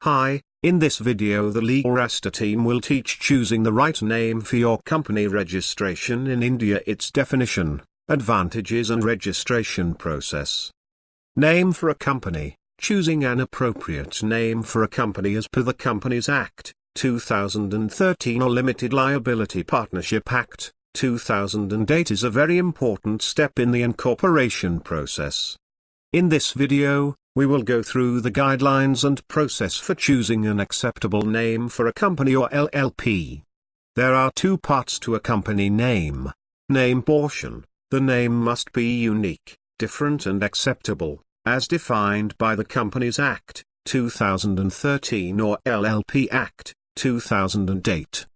Hi, in this video the Legalraasta team will teach choosing the right name for your company registration in India, its definition, advantages and registration process. Name for a company. Choosing an appropriate name for a company as per the Companies Act, 2013 or Limited Liability Partnership Act, 2008 is a very important step in the incorporation process. In this video, we will go through the guidelines and process for choosing an acceptable name for a company or LLP. There are two parts to a company name. Name portion. The name must be unique, different and acceptable, as defined by the Companies Act, 2013 or LLP Act, 2008.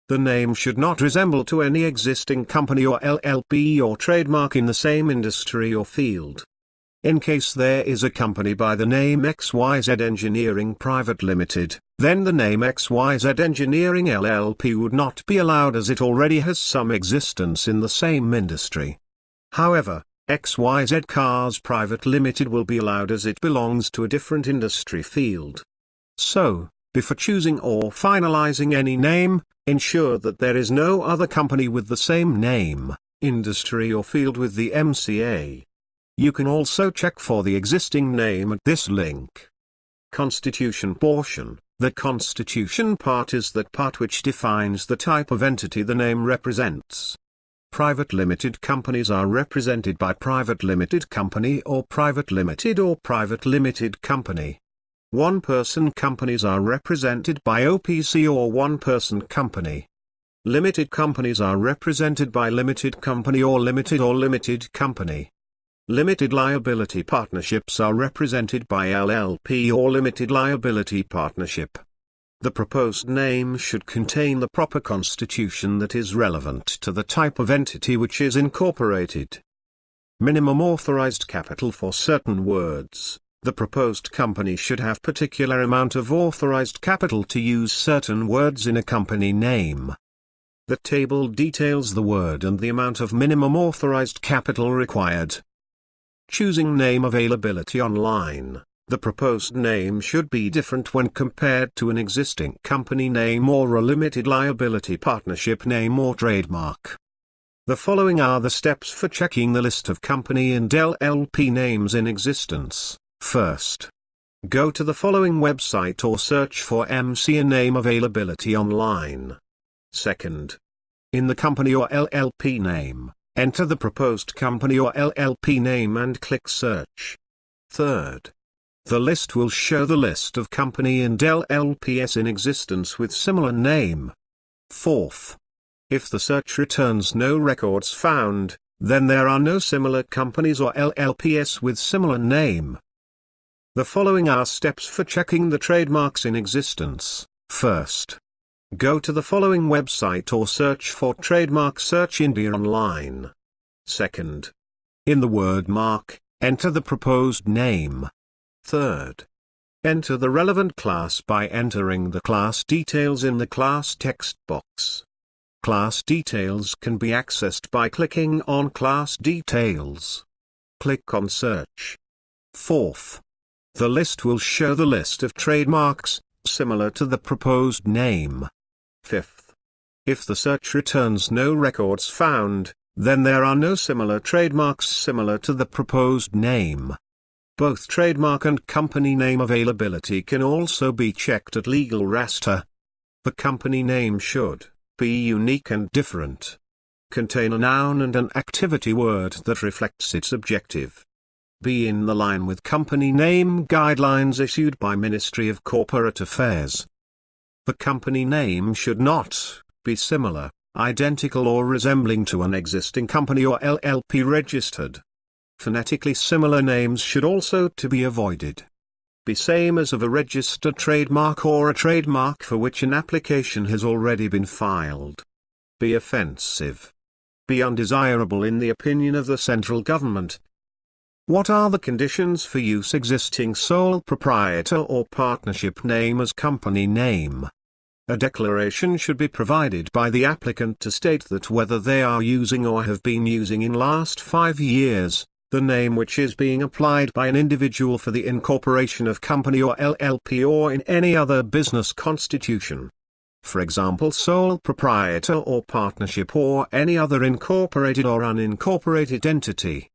The name should not resemble to any existing company or LLP or trademark in the same industry or field. In case there is a company by the name XYZ Engineering Private Limited, then the name XYZ Engineering LLP would not be allowed as it already has some existence in the same industry. However, XYZ Cars Private Limited will be allowed as it belongs to a different industry field. So, before choosing or finalizing any name, ensure that there is no other company with the same name, industry or field with the MCA. You can also check for the existing name at this link. Constitution portion. The constitution part is that part which defines the type of entity the name represents. Private limited companies are represented by private limited company or private limited company. One-person companies are represented by OPC or one-person company. Limited companies are represented by limited company or limited company. Limited liability partnerships are represented by LLP or limited liability partnership. The proposed name should contain the proper constitution that is relevant to the type of entity which is incorporated. Minimum authorized capital for certain words. The proposed company should have particular amount of authorized capital to use certain words in a company name. The table details the word and the amount of minimum authorized capital required. Choosing name availability online. The proposed name should be different when compared to an existing company name or a limited liability partnership name or trademark. The following are the steps for checking the list of company and LLP names in existence. First, go to the following website or search for MCA name availability online. Second, in the company or LLP name, enter the proposed company or LLP name and click search. Third, the list will show the list of company and LLPs in existence with similar name. Fourth, if the search returns no records found, then there are no similar companies or LLPs with similar name. The following are steps for checking the trademarks in existence. First, go to the following website or search for Trademark Search India online. Second, in the word mark, enter the proposed name. Third, enter the relevant class by entering the class details in the class text box. Class details can be accessed by clicking on Class Details. Click on Search. Fourth, the list will show the list of trademarks, similar to the proposed name. Fifth, if the search returns no records found, then there are no similar trademarks similar to the proposed name. Both trademark and company name availability can also be checked at Legalraasta. The company name should be unique and different. Contain a noun and an activity word that reflects its objective. Be in the line with company name guidelines issued by Ministry of Corporate Affairs. The company name should not be similar, identical or resembling to an existing company or LLP registered. Phonetically similar names should also to be avoided. Be same as of a registered trademark or a trademark for which an application has already been filed. Be offensive. Be undesirable in the opinion of the central government. What are the conditions for use existing sole proprietor or partnership name as company name? A declaration should be provided by the applicant to state that whether they are using or have been using in last 5 years, the name which is being applied by an individual for the incorporation of company or LLP or in any other business constitution. For example, sole proprietor or partnership or any other incorporated or unincorporated entity.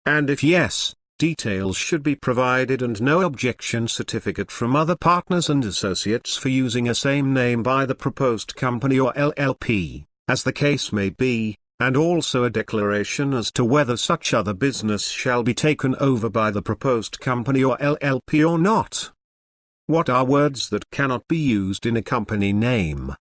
And if yes, details should be provided and no objection certificate from other partners and associates for using a same name by the proposed company or LLP, as the case may be, and also a declaration as to whether such other business shall be taken over by the proposed company or LLP or not. What are words that cannot be used in a company name?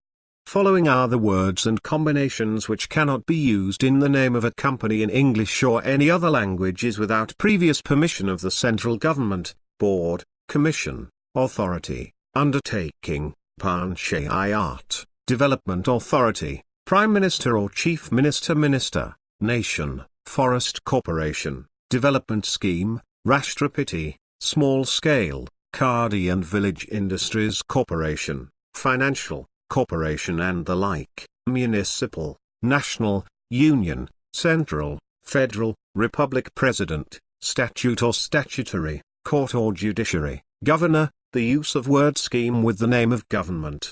Following are the words and combinations which cannot be used in the name of a company in English or any other languages without previous permission of the central government, board, commission, authority, undertaking, panchayat, development authority, prime minister or chief minister, minister, nation, forest corporation, development scheme, Rashtrapati, small scale, Khadi and Village Industries Corporation, financial, corporation and the like, municipal, national, union, central, federal, republic, president, statute or statutory, court or judiciary, governor, the use of word scheme with the name of government,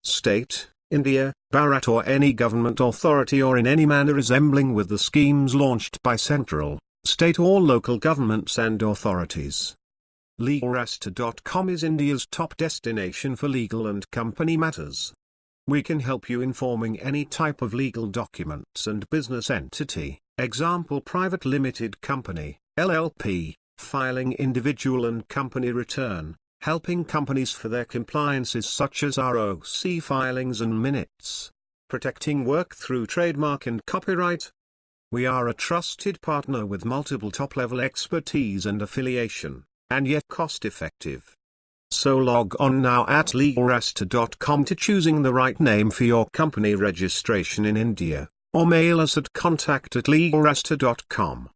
state, India, Bharat or any government authority or in any manner resembling with the schemes launched by central, state or local governments and authorities. Legalraasta.com is India's top destination for legal and company matters. We can help you in forming any type of legal documents and business entity, example private limited company, LLP, filing individual and company return, helping companies for their compliances such as ROC filings and minutes, protecting work through trademark and copyright. We are a trusted partner with multiple top-level expertise and affiliation, and yet cost-effective. So log on now at legalraasta.com to choosing the right name for your company registration in India, or mail us at contact@legalraasta.com.